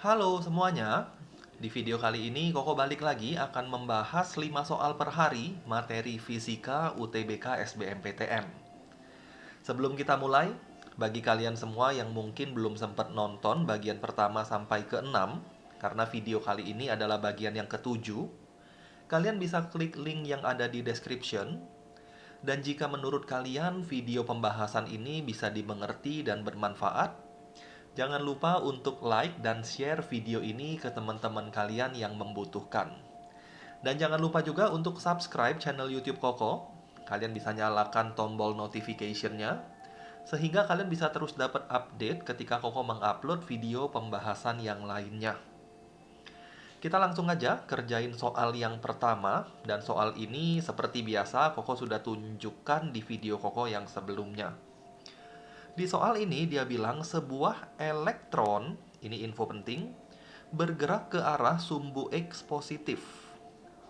Halo semuanya, di video kali ini Koko balik lagi akan membahas 5 soal per hari materi Fisika UTBK SBMPTN. Sebelum kita mulai, bagi kalian semua yang mungkin belum sempat nonton bagian pertama sampai ke-6, karena video kali ini adalah bagian yang ke-7, kalian bisa klik link yang ada di description. Dan jika menurut kalian video pembahasan ini bisa dimengerti dan bermanfaat, jangan lupa untuk like dan share video ini ke teman-teman kalian yang membutuhkan. Dan jangan lupa juga untuk subscribe channel YouTube Koko. Kalian bisa nyalakan tombol notification-nya sehingga kalian bisa terus dapat update ketika Koko mengupload video pembahasan yang lainnya. Kita langsung aja kerjain soal yang pertama, dan soal ini seperti biasa Koko sudah tunjukkan di video Koko yang sebelumnya. Di soal ini dia bilang sebuah elektron, ini info penting, bergerak ke arah sumbu X positif,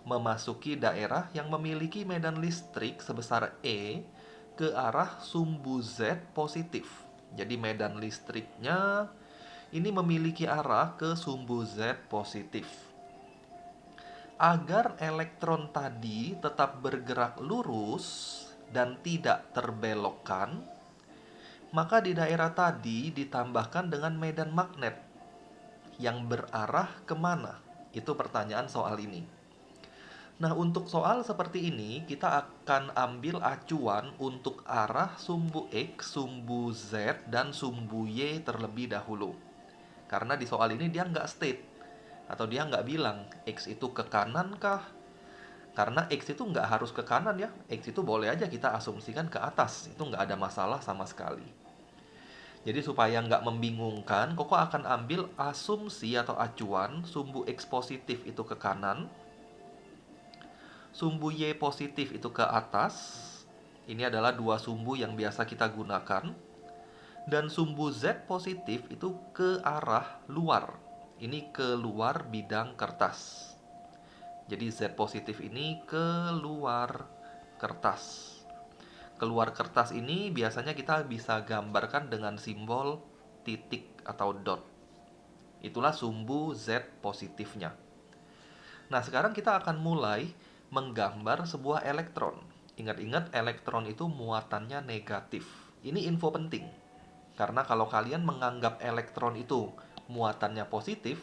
memasuki daerah yang memiliki medan listrik sebesar E ke arah sumbu Z positif. Jadi medan listriknya ini memiliki arah ke sumbu Z positif. Agar elektron tadi tetap bergerak lurus dan tidak terbelokkan, maka di daerah tadi ditambahkan dengan medan magnet yang berarah kemana? Itu pertanyaan soal ini. Nah, untuk soal seperti ini, kita akan ambil acuan untuk arah sumbu X, sumbu Z, dan sumbu Y terlebih dahulu. Karena di soal ini dia nggak state, atau dia nggak bilang X itu ke kanan kah? Karena X itu nggak harus ke kanan ya, X itu boleh aja kita asumsikan ke atas, itu nggak ada masalah sama sekali. Jadi supaya nggak membingungkan, Koko akan ambil asumsi atau acuan sumbu X positif itu ke kanan, sumbu Y positif itu ke atas. Ini adalah dua sumbu yang biasa kita gunakan. Dan sumbu Z positif itu ke arah luar. Ini ke luar bidang kertas. Jadi Z positif ini ke luar kertas. Keluar kertas ini biasanya kita bisa gambarkan dengan simbol titik atau dot. Itulah sumbu Z positifnya. Nah, sekarang kita akan mulai menggambar sebuah elektron. Ingat-ingat, elektron itu muatannya negatif. Ini info penting. Karena kalau kalian menganggap elektron itu muatannya positif,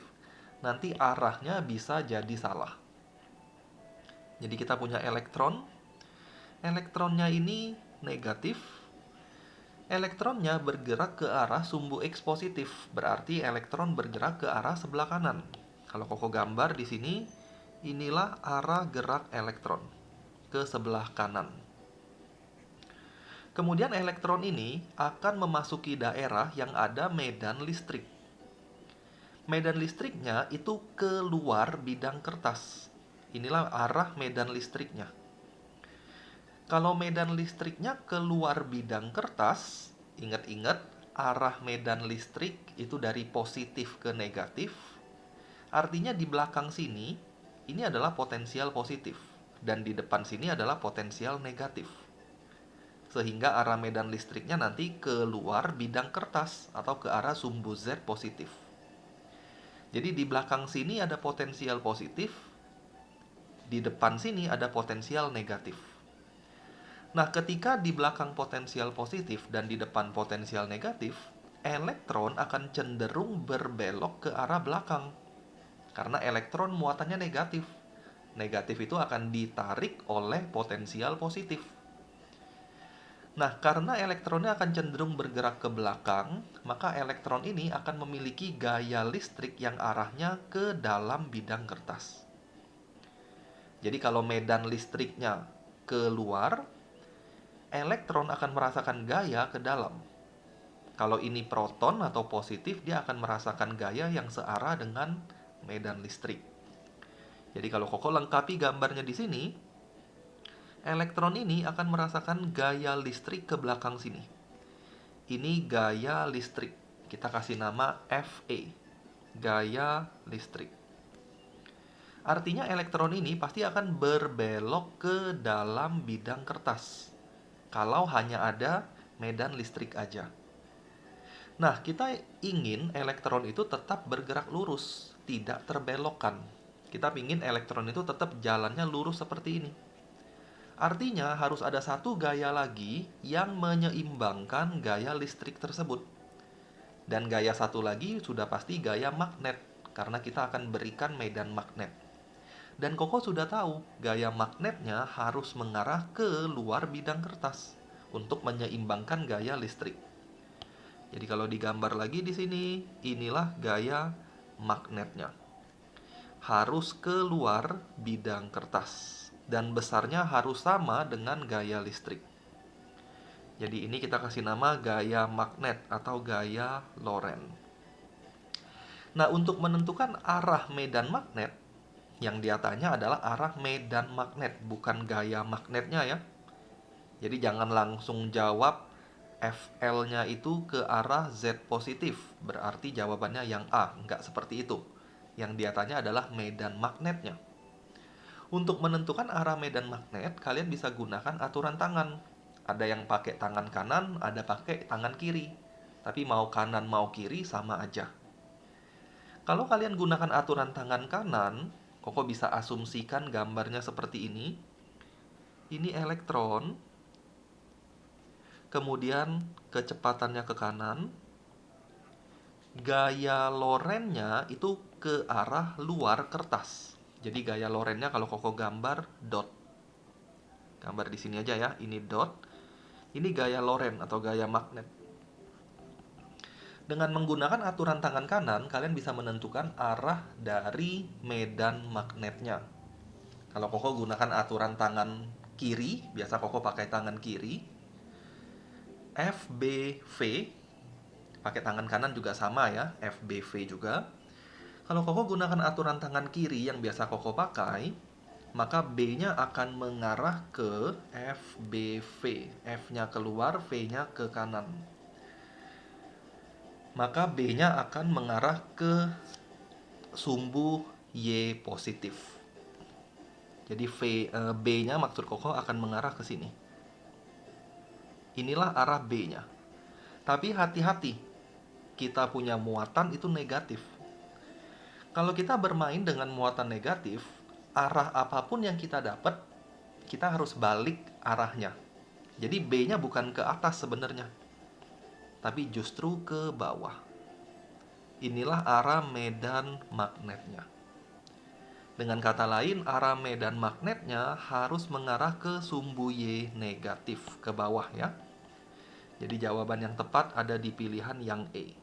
nanti arahnya bisa jadi salah. Jadi kita punya elektron. Elektronnya ini negatif. Elektronnya bergerak ke arah sumbu X positif, berarti elektron bergerak ke arah sebelah kanan. Kalau Koko gambar di sini, inilah arah gerak elektron ke sebelah kanan. Kemudian elektron ini akan memasuki daerah yang ada medan listrik. Medan listriknya itu keluar bidang kertas. Inilah arah medan listriknya. Kalau medan listriknya keluar bidang kertas, ingat-ingat arah medan listrik itu dari positif ke negatif. Artinya di belakang sini, ini adalah potensial positif. Dan di depan sini adalah potensial negatif. Sehingga arah medan listriknya nanti keluar bidang kertas atau ke arah sumbu Z positif. Jadi di belakang sini ada potensial positif, di depan sini ada potensial negatif. Nah, ketika di belakang potensial positif dan di depan potensial negatif, elektron akan cenderung berbelok ke arah belakang. Karena elektron muatannya negatif. Negatif itu akan ditarik oleh potensial positif. Nah, karena elektronnya akan cenderung bergerak ke belakang, maka elektron ini akan memiliki gaya listrik yang arahnya ke dalam bidang kertas. Jadi kalau medan listriknya keluar, elektron akan merasakan gaya ke dalam. Kalau ini proton atau positif, dia akan merasakan gaya yang searah dengan medan listrik. Jadi kalau Koko lengkapi gambarnya di sini, elektron ini akan merasakan gaya listrik ke belakang sini. Ini gaya listrik. Kita kasih nama Fa. Gaya listrik. Artinya elektron ini pasti akan berbelok ke dalam bidang kertas. Kalau hanya ada medan listrik aja. Nah, kita ingin elektron itu tetap bergerak lurus, tidak terbelokkan. Kita ingin elektron itu tetap jalannya lurus seperti ini. Artinya harus ada satu gaya lagi yang menyeimbangkan gaya listrik tersebut. Dan gaya satu lagi sudah pasti gaya magnet, karena kita akan berikan medan magnet. Dan Koko sudah tahu, gaya magnetnya harus mengarah ke luar bidang kertas untuk menyeimbangkan gaya listrik. Jadi kalau digambar lagi di sini, inilah gaya magnetnya. Harus keluar bidang kertas dan besarnya harus sama dengan gaya listrik. Jadi ini kita kasih nama gaya magnet atau gaya Lorentz. Nah, untuk menentukan arah medan magnet, yang dia tanya adalah arah medan magnet, bukan gaya magnetnya ya. Jadi jangan langsung jawab FL-nya itu ke arah Z positif, berarti jawabannya yang A, nggak seperti itu. Yang dia tanya adalah medan magnetnya. Untuk menentukan arah medan magnet, kalian bisa gunakan aturan tangan. Ada yang pakai tangan kanan, ada pakai tangan kiri. Tapi mau kanan mau kiri sama aja. Kalau kalian gunakan aturan tangan kanan, Koko bisa asumsikan gambarnya seperti ini. Ini elektron, kemudian kecepatannya ke kanan, gaya Lorentz-nya itu ke arah luar kertas. Jadi gaya Lorentz-nya kalau Koko gambar dot. Gambar di sini aja ya, ini dot. Ini gaya Lorentz atau gaya magnet. Dengan menggunakan aturan tangan kanan, kalian bisa menentukan arah dari medan magnetnya. Kalau Koko gunakan aturan tangan kiri, biasa Koko pakai tangan kiri. FBV, pakai tangan kanan juga sama ya, FBV juga. Kalau Koko gunakan aturan tangan kiri yang biasa Koko pakai, maka B-nya akan mengarah ke FBV. F-nya keluar, V-nya ke kanan. Maka B-nya akan mengarah ke sumbu Y positif. Jadi B-nya maksud Koko akan mengarah ke sini. Inilah arah B-nya. Tapi hati-hati, kita punya muatan itu negatif. Kalau kita bermain dengan muatan negatif, arah apapun yang kita dapat, kita harus balik arahnya. Jadi B-nya bukan ke atas sebenarnya, tapi justru ke bawah. Inilah arah medan magnetnya. Dengan kata lain, arah medan magnetnya harus mengarah ke sumbu Y negatif, ke bawah ya. Jadi jawaban yang tepat ada di pilihan yang E.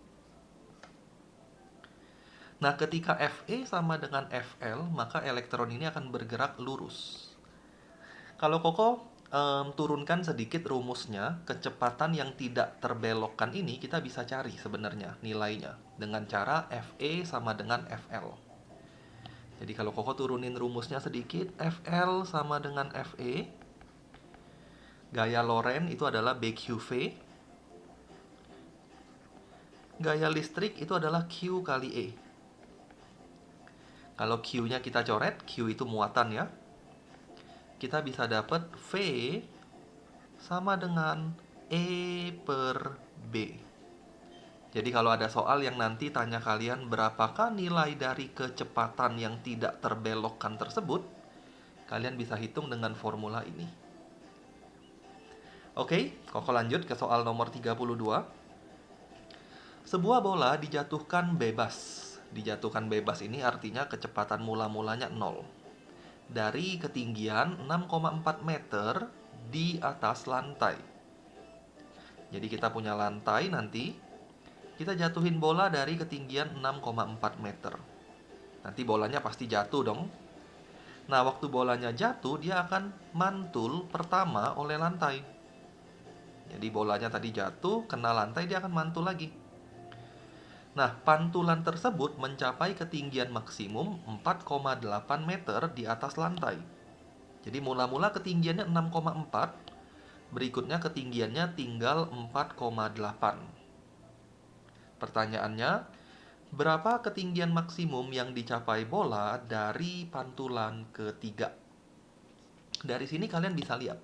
Nah, ketika FE sama dengan FL, maka elektron ini akan bergerak lurus. Kalau Koko turunkan sedikit rumusnya, kecepatan yang tidak terbelokkan ini kita bisa cari sebenarnya nilainya dengan cara FE sama dengan FL. Jadi kalau Koko turunin rumusnya sedikit, FL sama dengan FE. Gaya Lorentz itu adalah BQV. Gaya listrik itu adalah Q kali E. Kalau Q-nya kita coret, Q itu muatan ya. Kita bisa dapat V sama dengan E per B. Jadi kalau ada soal yang nanti tanya kalian berapakah nilai dari kecepatan yang tidak terbelokkan tersebut, kalian bisa hitung dengan formula ini. Oke, Koko lanjut ke soal nomor 32. Sebuah bola dijatuhkan bebas. Dijatuhkan bebas ini artinya kecepatan mula-mulanya 0. Dari ketinggian 6,4 meter di atas lantai. Jadi kita punya lantai nanti, kita jatuhin bola dari ketinggian 6,4 meter. Nanti bolanya pasti jatuh dong. Nah, waktu bolanya jatuh, dia akan mantul pertama oleh lantai. Jadi bolanya tadi jatuh, kena lantai, dia akan mantul lagi. Nah, pantulan tersebut mencapai ketinggian maksimum 4,8 meter di atas lantai. Jadi mula-mula ketinggiannya 6,4, berikutnya ketinggiannya tinggal 4,8. Pertanyaannya, berapa ketinggian maksimum yang dicapai bola dari pantulan ketiga? Dari sini kalian bisa lihat.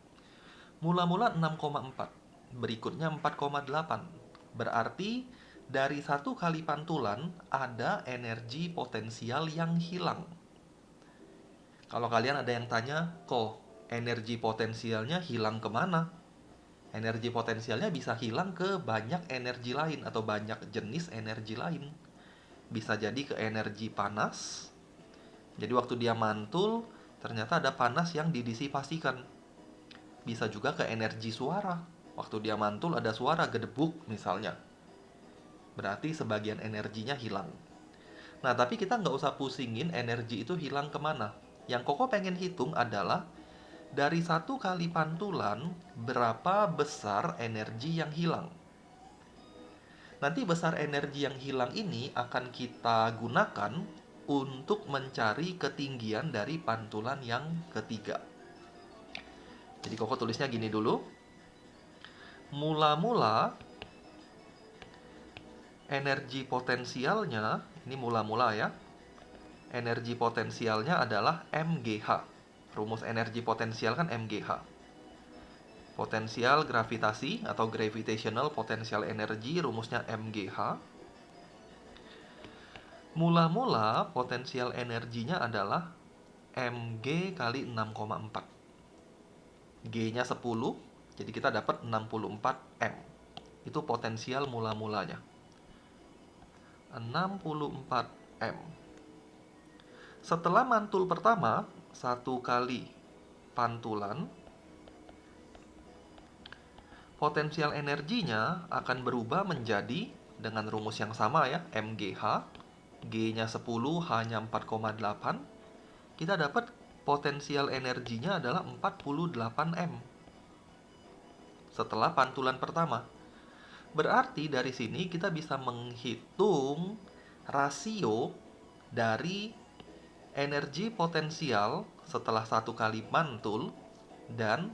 Mula-mula 6,4, berikutnya 4,8. Berarti dari satu kali pantulan ada energi potensial yang hilang. Kalau kalian ada yang tanya, kok energi potensialnya hilang kemana? Energi potensialnya bisa hilang ke banyak energi lain atau banyak jenis energi lain. Bisa jadi ke energi panas. Jadi waktu dia mantul, ternyata ada panas yang didisipasikan. Bisa juga ke energi suara. Waktu dia mantul ada suara gedebuk misalnya. Berarti sebagian energinya hilang. Nah, tapi kita nggak usah pusingin energi itu hilang kemana. Yang Koko pengen hitung adalah dari satu kali pantulan berapa besar energi yang hilang. Nanti besar energi yang hilang ini akan kita gunakan untuk mencari ketinggian dari pantulan yang ketiga. Jadi Koko tulisnya gini dulu. Mula-mula energi potensialnya, ini mula-mula ya. Energi potensialnya adalah MGH. Rumus energi potensial kan MGH. Potensial gravitasi atau gravitational potential energy, rumusnya MGH. Mula-mula potensial energinya adalah Mg kali 6,4. G-nya 10, jadi kita dapat 64 M. Itu potensial mula-mulanya. 64 M. Setelah mantul pertama, satu kali pantulan, potensial energinya akan berubah menjadi dengan rumus yang sama ya, MGH. G-nya 10, H-nya 4,8. Kita dapat potensial energinya adalah 48 M. Setelah pantulan pertama. Berarti dari sini kita bisa menghitung rasio dari energi potensial setelah satu kali mantul dan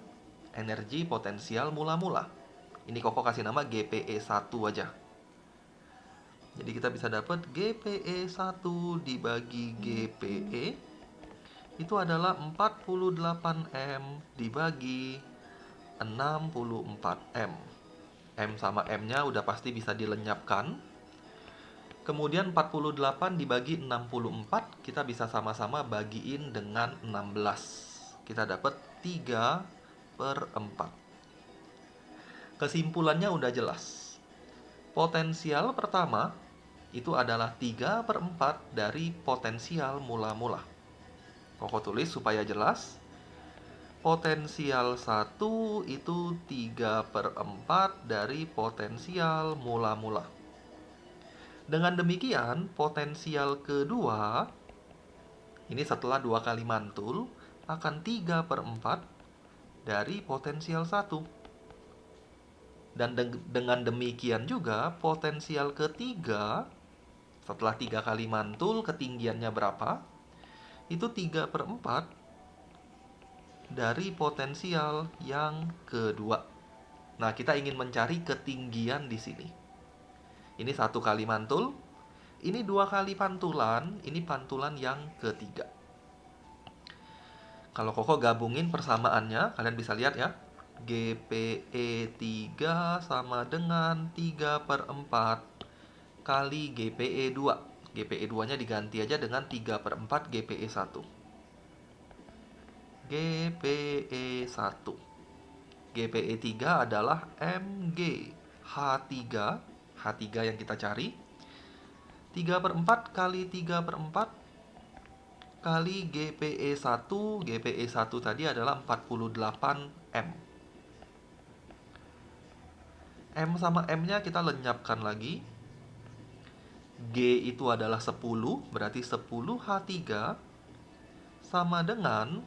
energi potensial mula-mula. Ini Koko kasih nama GPE1 aja. Jadi kita bisa dapat GPE1 dibagi GPE itu adalah 48 M dibagi 64 M. M sama M-nya udah pasti bisa dilenyapkan. Kemudian 48 dibagi 64, kita bisa sama-sama bagiin dengan 16. Kita dapat 3/4. Kesimpulannya udah jelas. Potensial pertama itu adalah 3/4 dari potensial mula-mula. Koko tulis supaya jelas. Potensial 1 itu 3/4 dari potensial mula-mula. Dengan demikian, potensial kedua, ini setelah 2 kali mantul, akan 3/4 dari potensial 1. Dan dengan demikian juga, potensial ketiga, setelah 3 kali mantul, ketinggiannya berapa? Itu 3/4 dari potensial yang kedua. Nah, kita ingin mencari ketinggian di sini. Ini 1 kali mantul, ini 2 kali pantulan, ini pantulan yang ketiga. Kalau Koko gabungin persamaannya, kalian bisa lihat ya. GPE3 sama dengan 3/4 kali GPE2. GPE2-nya diganti aja dengan 3/4 GPE1. GPE1. GPE3 adalah Mg. H3. H3 yang kita cari. 3/4 kali 3/4 kali GPE1. GPE1 tadi adalah 48 M. M sama M-nya kita lenyapkan lagi. G itu adalah 10, berarti 10H3 sama dengan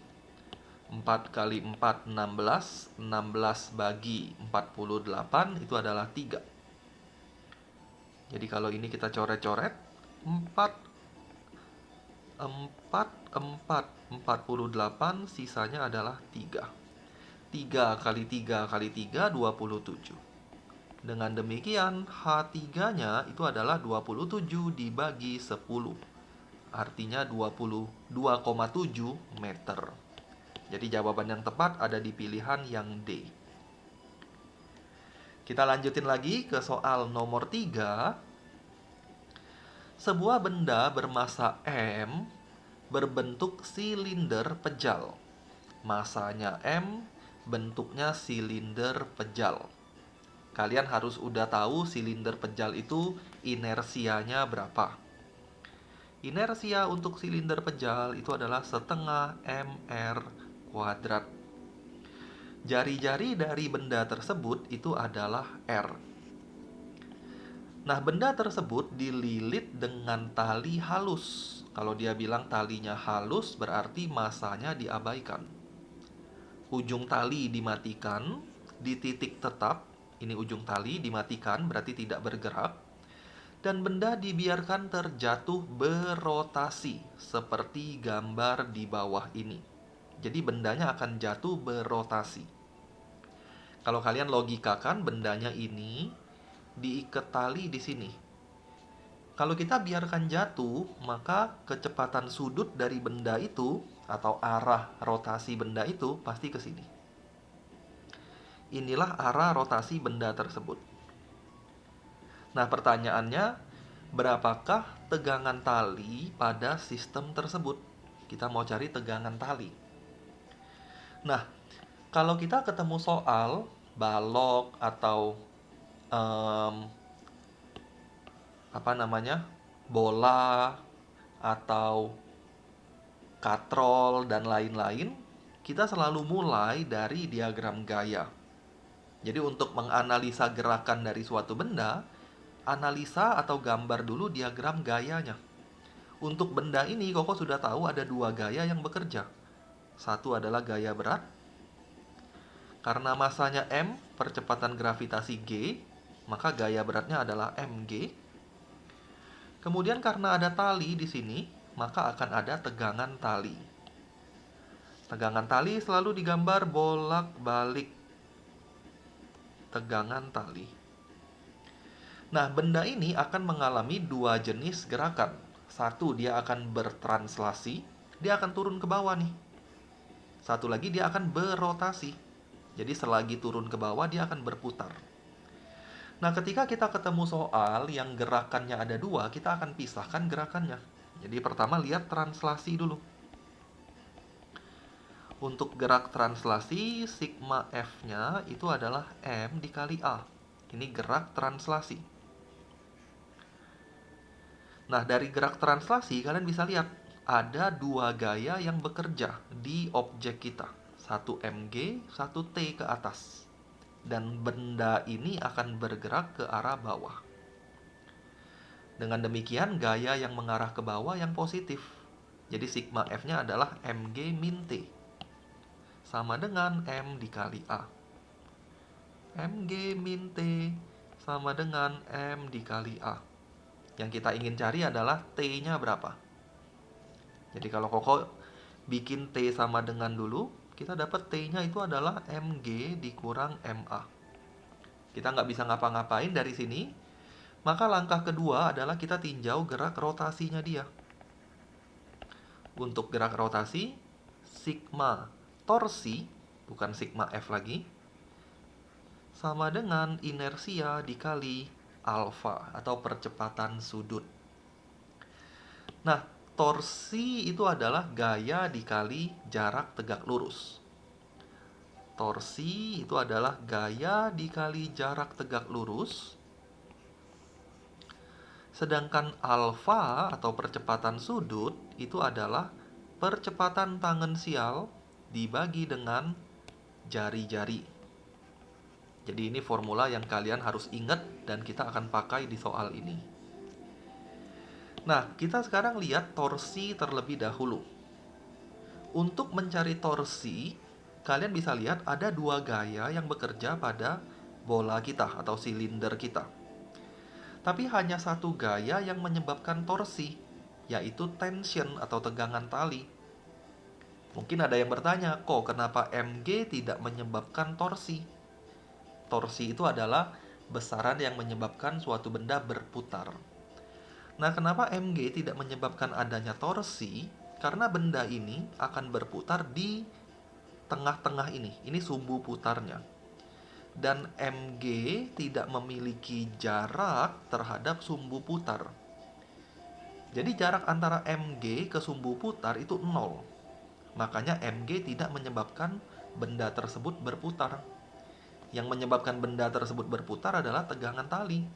4 kali 4, 16. 16 bagi 48 itu adalah 3. Jadi kalau ini kita coret-coret, 48, sisanya adalah 3. 3 kali 3 kali 3, 27. Dengan demikian, H3-nya itu adalah 27 dibagi 10. Artinya 2,7 meter. Jadi jawaban yang tepat ada di pilihan yang D. Kita lanjutin lagi ke soal nomor 3. Sebuah benda bermasa M berbentuk silinder pejal. Masanya M, bentuknya silinder pejal. Kalian harus udah tahu silinder pejal itu inersianya berapa. Inersia untuk silinder pejal itu adalah setengah mr kuadrat. Jari-jari dari benda tersebut itu adalah R. Nah, benda tersebut dililit dengan tali halus. Kalau dia bilang talinya halus, berarti masanya diabaikan. Ujung tali dimatikan, di titik tetap, ini ujung tali dimatikan, berarti tidak bergerak. Dan benda dibiarkan terjatuh berotasi, seperti gambar di bawah ini. Jadi bendanya akan jatuh berotasi. Kalau kalian logikakan bendanya ini diikat tali di sini. Kalau kita biarkan jatuh, maka kecepatan sudut dari benda itu atau arah rotasi benda itu pasti ke sini. Inilah arah rotasi benda tersebut. Nah, pertanyaannya, berapakah tegangan tali pada sistem tersebut? Kita mau cari tegangan tali. Nah, kalau kita ketemu soal balok atau em, bola atau katrol dan lain-lain, kita selalu mulai dari diagram gaya. Jadi untuk menganalisa gerakan dari suatu benda, analisa atau gambar dulu diagram gayanya. Untuk benda ini, Koko sudah tahu ada dua gaya yang bekerja. Satu adalah gaya berat, karena masanya M, percepatan gravitasi G, maka gaya beratnya adalah mg. Kemudian karena ada tali di sini, maka akan ada tegangan tali. Tegangan tali selalu digambar bolak-balik. Tegangan tali. Nah, benda ini akan mengalami dua jenis gerakan. Satu, dia akan bertranslasi, dia akan turun ke bawah nih. Satu lagi, dia akan berotasi. Jadi selagi turun ke bawah, dia akan berputar. Nah, ketika kita ketemu soal yang gerakannya ada dua, kita akan pisahkan gerakannya. Jadi pertama lihat translasi dulu. Untuk gerak translasi, sigma F-nya itu adalah M dikali A. Ini gerak translasi. Nah, dari gerak translasi, kalian bisa lihat ada dua gaya yang bekerja di objek kita. Satu mg, satu T ke atas. Dan benda ini akan bergerak ke arah bawah. Dengan demikian, gaya yang mengarah ke bawah yang positif. Jadi sigma F-nya adalah mg min T. Sama dengan M dikali A. mg min T sama dengan M dikali A. Yang kita ingin cari adalah T-nya berapa. Jadi kalau Koko bikin T sama dengan dulu, kita dapat T-nya itu adalah mg dikurang ma. Kita nggak bisa ngapa-ngapain dari sini, maka langkah kedua adalah kita tinjau gerak rotasinya dia. Untuk gerak rotasi, sigma torsi, bukan sigma F lagi, sama dengan inersia dikali alfa atau percepatan sudut. Nah, torsi itu adalah gaya dikali jarak tegak lurus. Torsi itu adalah gaya dikali jarak tegak lurus. Sedangkan alfa atau percepatan sudut itu adalah percepatan tangensial dibagi dengan jari-jari. Jadi ini formula yang kalian harus ingat dan kita akan pakai di soal ini. Nah, kita sekarang lihat torsi terlebih dahulu. Untuk mencari torsi, kalian bisa lihat ada dua gaya yang bekerja pada bola kita atau silinder kita. Tapi hanya satu gaya yang menyebabkan torsi, yaitu tension atau tegangan tali. Mungkin ada yang bertanya, kok kenapa mg tidak menyebabkan torsi? Torsi itu adalah besaran yang menyebabkan suatu benda berputar. Nah, kenapa mg tidak menyebabkan adanya torsi? Karena benda ini akan berputar di tengah-tengah ini. Ini sumbu putarnya. Dan mg tidak memiliki jarak terhadap sumbu putar. Jadi jarak antara mg ke sumbu putar itu 0. Makanya mg tidak menyebabkan benda tersebut berputar. Yang menyebabkan benda tersebut berputar adalah tegangan tali.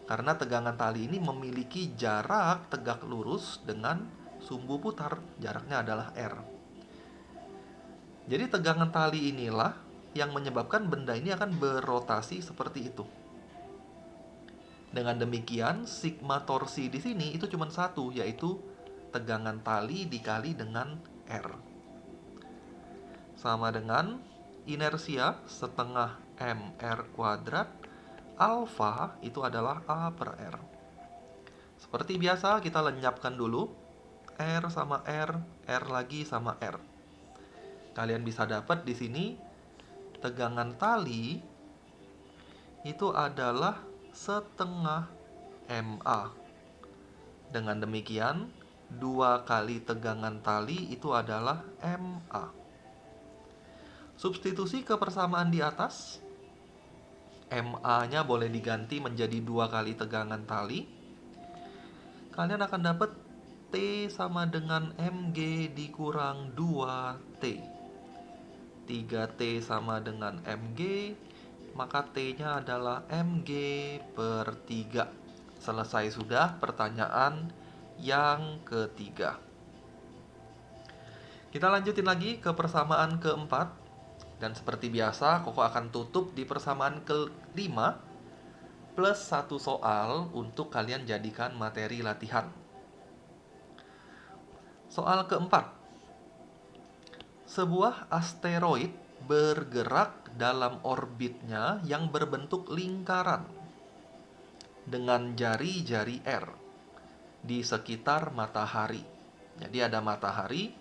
Karena tegangan tali ini memiliki jarak tegak lurus dengan sumbu putar. Jaraknya adalah R. Jadi tegangan tali inilah yang menyebabkan benda ini akan berotasi seperti itu. Dengan demikian, sigma torsi di sini itu cuma satu, yaitu tegangan tali dikali dengan R. Sama dengan inersia setengah mr kuadrat, alfa itu adalah A per R. Seperti biasa, kita lenyapkan dulu R sama R lagi sama R. Kalian bisa dapat di sini tegangan tali itu adalah setengah MA. Dengan demikian, 2 kali tegangan tali itu adalah MA. Substitusi ke persamaan di atas, MA-nya boleh diganti menjadi 2 kali tegangan tali. Kalian akan dapat T sama dengan mg dikurang 2T. 3T sama dengan mg, maka T-nya adalah mg per 3. Selesai sudah pertanyaan yang ketiga. Kita lanjutin lagi ke persamaan keempat. Dan seperti biasa, Koko akan tutup di persamaan kelima plus 1 soal untuk kalian jadikan materi latihan. Soal keempat. Sebuah asteroid bergerak dalam orbitnya yang berbentuk lingkaran dengan jari-jari R di sekitar matahari. Jadi ada matahari,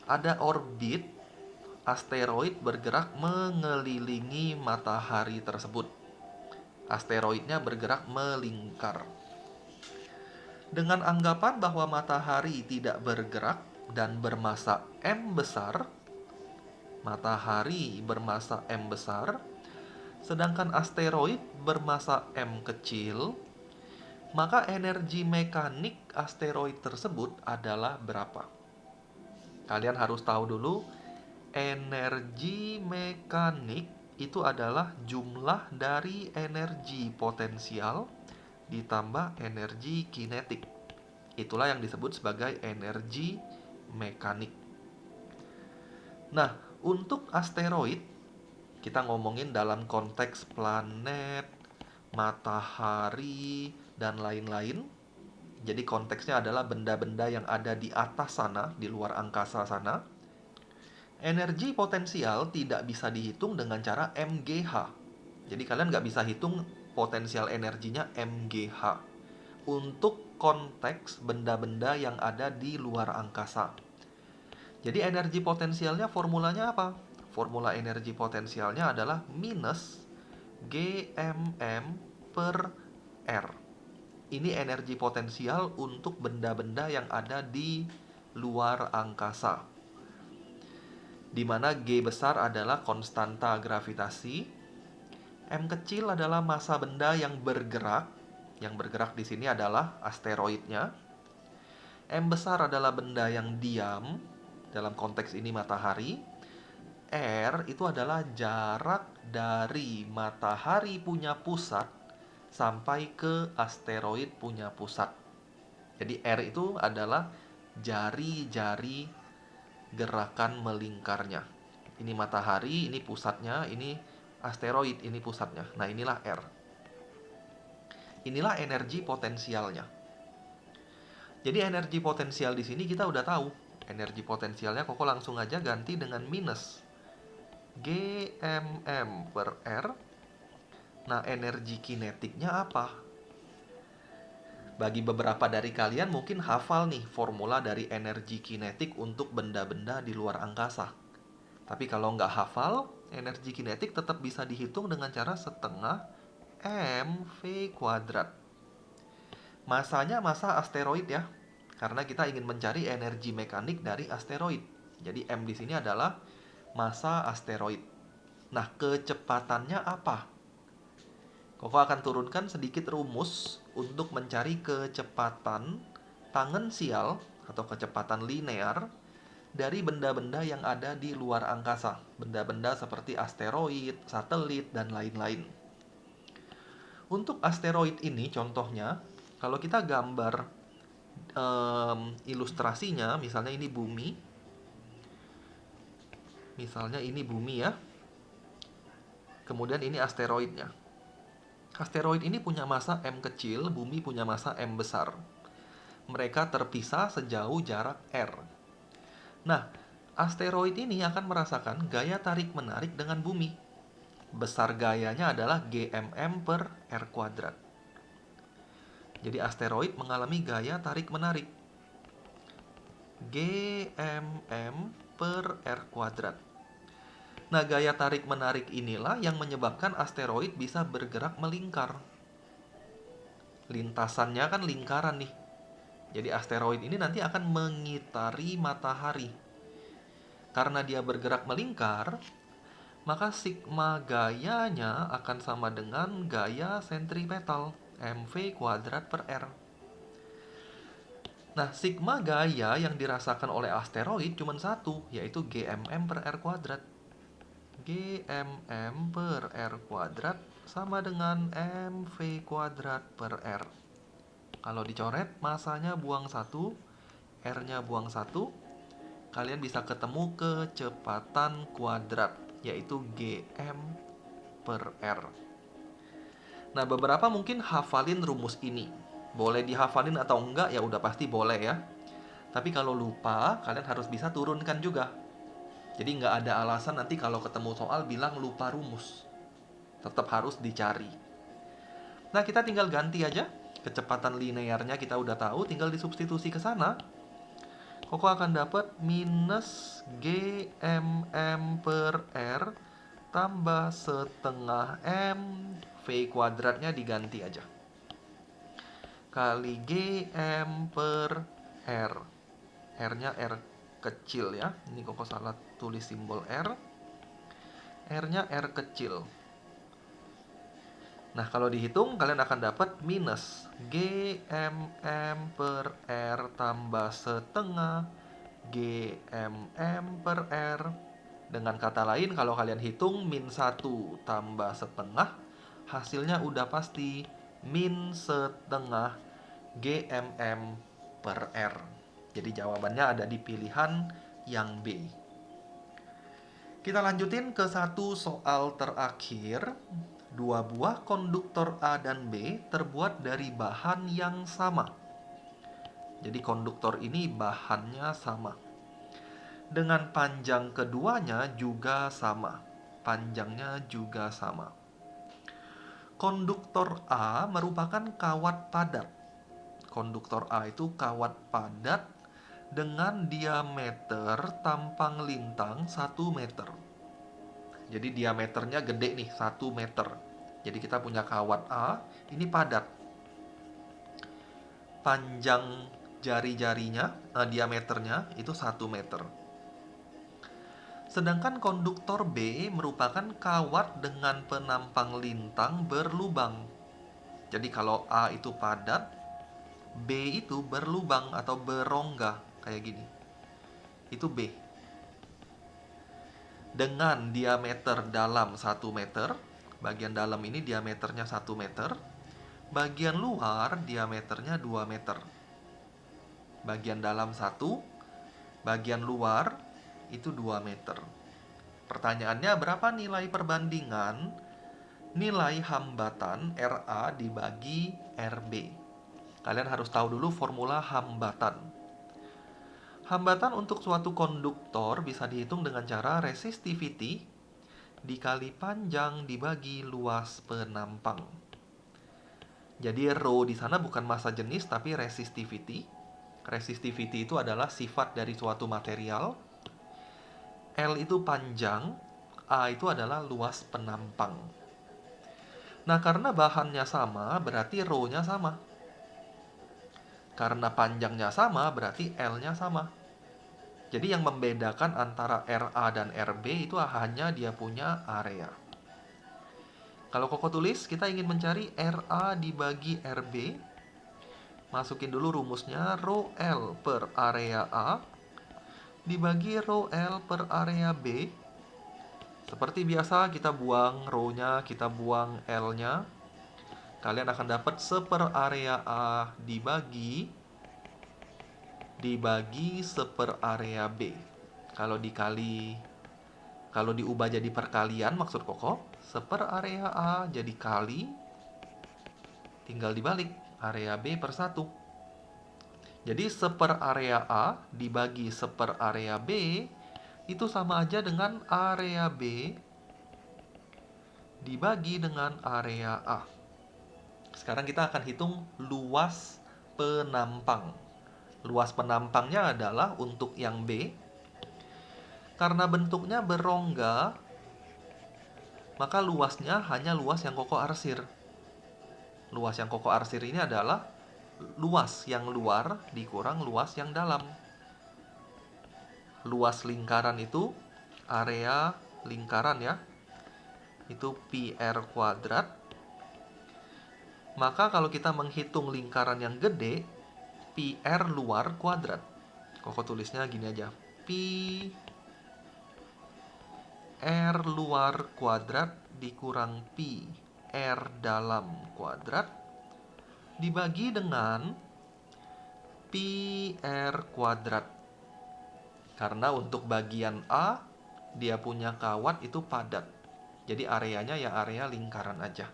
ada orbit, asteroid bergerak mengelilingi matahari tersebut. Asteroidnya bergerak melingkar. Dengan anggapan bahwa matahari tidak bergerak dan bermasa M besar, matahari bermasa M besar, sedangkan asteroid bermasa M kecil, maka energi mekanik asteroid tersebut adalah berapa? Kalian harus tahu dulu, energi mekanik itu adalah jumlah dari energi potensial ditambah energi kinetik. Itulah yang disebut sebagai energi mekanik. Nah, untuk asteroid, kita ngomongin dalam konteks planet, matahari, dan lain-lain. Jadi konteksnya adalah benda-benda yang ada di atas sana, di luar angkasa sana. Energi potensial tidak bisa dihitung dengan cara MGH. Jadi kalian nggak bisa hitung potensial energinya MGH untuk konteks benda-benda yang ada di luar angkasa. Jadi energi potensialnya formulanya apa? Formula energi potensialnya adalah minus GMM per R. Ini energi potensial untuk benda-benda yang ada di luar angkasa, di mana G besar adalah konstanta gravitasi, M kecil adalah massa benda yang bergerak. Yang bergerak di sini adalah asteroidnya. M besar adalah benda yang diam, dalam konteks ini matahari. R itu adalah jarak dari matahari punya pusat sampai ke asteroid punya pusat. Jadi R itu adalah jari-jari gerakan melingkarnya. Ini matahari, ini pusatnya, ini asteroid, ini pusatnya. Nah, inilah R. Inilah energi potensialnya. Jadi energi potensial di sini kita udah tahu. Energi potensialnya Koko langsung aja ganti dengan minus GMM per R. Nah, energi kinetiknya apa? Bagi beberapa dari kalian mungkin hafal nih formula dari energi kinetik untuk benda-benda di luar angkasa. Tapi kalau nggak hafal, energi kinetik tetap bisa dihitung dengan cara setengah mv kuadrat. Masanya massa asteroid ya, karena kita ingin mencari energi mekanik dari asteroid. Jadi M di sini adalah massa asteroid. Nah, kecepatannya apa? Koko akan turunkan sedikit rumus untuk mencari kecepatan tangensial atau kecepatan linear dari benda-benda yang ada di luar angkasa. Benda-benda seperti asteroid, satelit, dan lain-lain. Untuk asteroid ini contohnya, kalau kita gambar ilustrasinya, misalnya ini bumi. Misalnya ini bumi ya. Kemudian ini asteroidnya. Asteroid ini punya massa M kecil, bumi punya massa M besar. Mereka terpisah sejauh jarak R. Nah, asteroid ini akan merasakan gaya tarik-menarik dengan bumi. Besar gayanya adalah GMM per R kuadrat. Jadi asteroid mengalami gaya tarik-menarik. GMM per R kuadrat. Nah, gaya tarik-menarik inilah yang menyebabkan asteroid bisa bergerak melingkar. Lintasannya kan lingkaran nih. Jadi asteroid ini nanti akan mengitari matahari. Karena dia bergerak melingkar, maka sigma gayanya akan sama dengan gaya sentripetal, mv kuadrat per R. Nah, sigma gaya yang dirasakan oleh asteroid cuma satu, yaitu GMM per R kuadrat. GMM per R kuadrat sama dengan mv kuadrat per R. Kalau dicoret, masanya buang 1, R-nya buang 1, kalian bisa ketemu kecepatan kuadrat, yaitu GM per R. Nah, beberapa mungkin hafalin rumus ini. Boleh dihafalin atau enggak, ya udah pasti boleh ya. Tapi kalau lupa, kalian harus bisa turunkan juga. Jadi nggak ada alasan nanti kalau ketemu soal bilang lupa rumus. Tetap harus dicari. Nah, kita tinggal ganti aja. Kecepatan linearnya kita udah tahu, tinggal disubstitusi ke sana. Koko akan dapat minus GMM per R tambah setengah M, V kuadratnya diganti aja. Kali GM per R. R-nya R kecil ya. Ini Koko salah tulis simbol R. R-nya R kecil. Nah, kalau dihitung kalian akan dapat minus GMM per R tambah setengah GMM per R. Dengan kata lain, kalau kalian hitung min 1 tambah setengah, hasilnya udah pasti min setengah GMM per R. Jadi jawabannya ada di pilihan yang B. Kita lanjutin ke satu soal terakhir. Dua buah konduktor A dan B terbuat dari bahan yang sama. Jadi konduktor ini bahannya sama. Dengan panjang keduanya juga sama. Panjangnya juga sama. Konduktor A merupakan kawat padat. Konduktor A itu kawat padat dengan diameter tampang lintang 1 meter. Jadi diameternya gede nih, 1 meter. Jadi kita punya kawat A, ini padat. Panjang jari-jarinya, diameternya itu 1 meter. Sedangkan konduktor B merupakan kawat dengan penampang lintang berlubang. Jadi kalau A itu padat, B itu berlubang atau berongga, kayak gini. Itu B. Dengan diameter dalam 1 meter, bagian dalam ini diameternya 1 meter, bagian luar diameternya 2 meter. Bagian dalam 1, bagian luar itu 2 meter. Pertanyaannya, berapa nilai perbandingan nilai hambatan RA dibagi RB? Kalian harus tahu dulu formula hambatan. Hambatan untuk suatu konduktor bisa dihitung dengan cara resistivity dikali panjang dibagi luas penampang. Jadi rho di sana bukan massa jenis tapi resistivity. Resistivity itu adalah sifat dari suatu material. L itu panjang, A itu adalah luas penampang. Nah, karena bahannya sama, berarti rho-nya sama. Karena panjangnya sama, berarti L-nya sama. Jadi yang membedakan antara RA dan RB itu hanya dia punya area. Kalau Koko tulis, kita ingin mencari RA dibagi RB, Masukin dulu rumusnya, rho L per area A dibagi rho L per area B. Seperti biasa, kita buang rho-nya, kita buang L-nya. Kalian akan dapat 1/, area A dibagi 1/, area B. Kalau diubah jadi perkalian, maksud Koko, 1/, area A jadi kali, tinggal dibalik, area B per 1. Jadi 1/, area A dibagi 1/, area B itu sama aja dengan area B dibagi dengan area A. Sekarang kita akan hitung luas penampang. Luas penampangnya adalah untuk yang B. Karena bentuknya berongga, maka luasnya hanya luas yang Koko arsir. Luas yang Koko arsir ini adalah luas yang luar dikurang luas yang dalam. Luas lingkaran itu, area lingkaran ya, itu pi r kuadrat. Maka kalau kita menghitung lingkaran yang gede, pi r luar kuadrat. Koko tulisnya gini aja, pi r luar kuadrat dikurang pi r dalam kuadrat dibagi dengan pi r kuadrat. Karena untuk bagian A, dia punya kawat itu padat. Jadi areanya ya area lingkaran aja.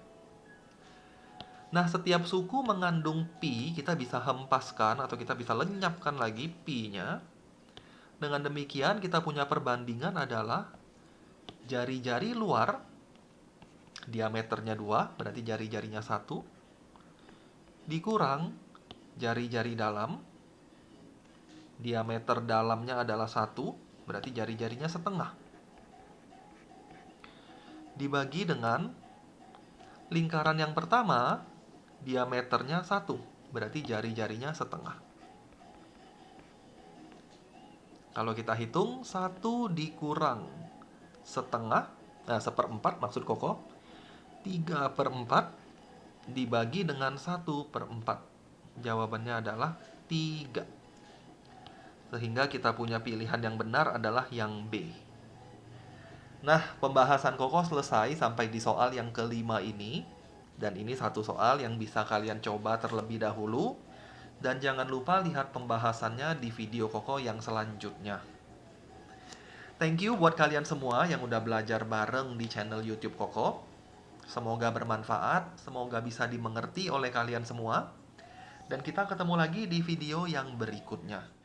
Nah, setiap suku mengandung pi, kita bisa hempaskan atau kita bisa lenyapkan lagi pi-nya. Dengan demikian, kita punya perbandingan adalah jari-jari luar, diameternya 2, berarti jari-jarinya 1, dikurang jari-jari dalam, diameter dalamnya adalah 1, berarti jari-jarinya setengah. Dibagi dengan lingkaran yang pertama, diameternya 1, berarti jari-jarinya setengah. Kalau kita hitung, 1 dikurang setengah, 1/4 maksud Koko, 3/4 dibagi dengan 1/4. Jawabannya adalah 3. Sehingga kita punya pilihan yang benar adalah yang B. Nah, pembahasan Koko selesai sampai di soal yang kelima ini. Dan ini satu soal yang bisa kalian coba terlebih dahulu. Dan jangan lupa lihat pembahasannya di video Koko yang selanjutnya. Thank you buat kalian semua yang udah belajar bareng di channel YouTube Koko. Semoga bermanfaat, semoga bisa dimengerti oleh kalian semua. Dan kita ketemu lagi di video yang berikutnya.